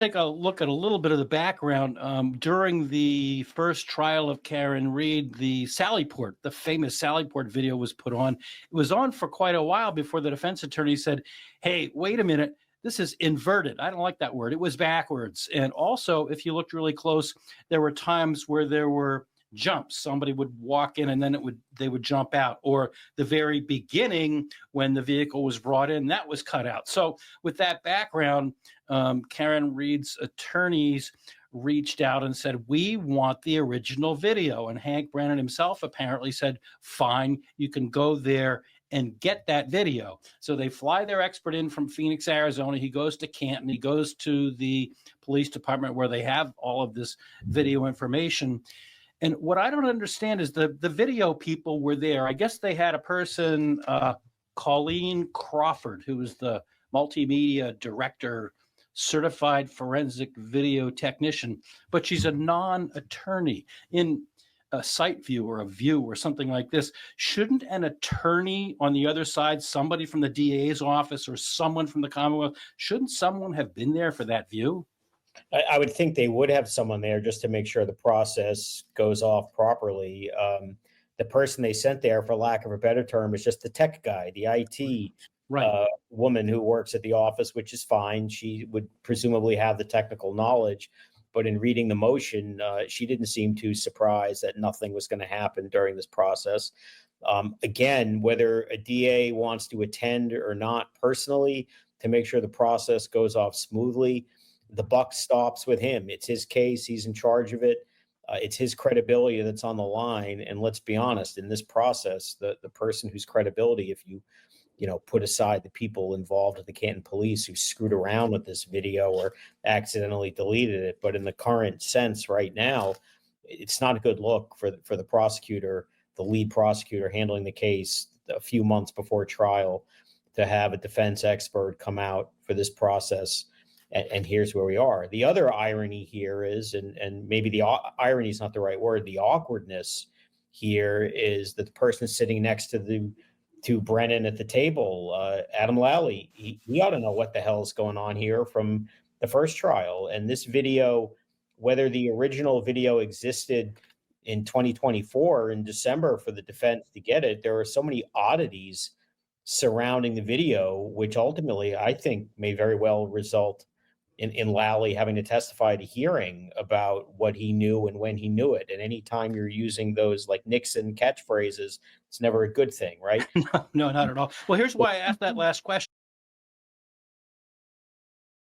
take a look at a little bit of the background. During the first trial of Karen Reed, the Sallyport, the famous Sallyport video was put on. It was on for quite a while before the defense attorney said, "Hey, wait a minute. This is inverted. I don't like that word. It was backwards." And also, if you looked really close, there were times where there were jumps. Somebody would walk in and then they would jump out. Or the very beginning when the vehicle was brought in, that was cut out. So with that background, Karen Reed's attorneys reached out and said, "We want the original video." And Hank Brennan himself apparently said, "Fine, you can go there and get that video." So they fly their expert in from Phoenix, Arizona. He goes to Canton. He goes to the police department where they have all of this video information. And what I don't understand is the video people were there. I guess they had a person, Colleen Crawford, who was the multimedia director, certified forensic video technician, but she's a non-attorney. In a site view or a view or something like this, shouldn't an attorney on the other side, somebody from the DA's office or someone from the Commonwealth, shouldn't someone have been there for that view? I would think they would have someone there just to make sure the process goes off properly. The person they sent there, for lack of a better term, is just the tech guy, the IT Right. woman who works at the office, which is fine. She would presumably have the technical knowledge, but in reading the motion, she didn't seem too surprised that nothing was going to happen during this process. Again, whether a DA wants to attend or not personally to make sure the process goes off smoothly, the buck stops with him. It's his case. He's in charge of it. It's his credibility that's on the line. And let's be honest, in this process, the person whose credibility, if you put aside the people involved at the Canton police who screwed around with this video or accidentally deleted it, but in the current sense right now, it's not a good look for the prosecutor, the lead prosecutor handling the case a few months before trial, to have a defense expert come out for this process. And here's where we are. The other irony here is, and maybe the irony is not the right word, the awkwardness here is that the person sitting next to Brennan at the table, Adam Lally, he ought to know what the hell is going on here from the first trial. And this video, whether the original video existed in 2024 in December for the defense to get it, there are so many oddities surrounding the video, which ultimately I think may very well result in Lally having to testify at a hearing about what he knew and when he knew it. And anytime you're using those like Nixon catchphrases, it's never a good thing, right? No, not at all. Well, here's why I asked that last question.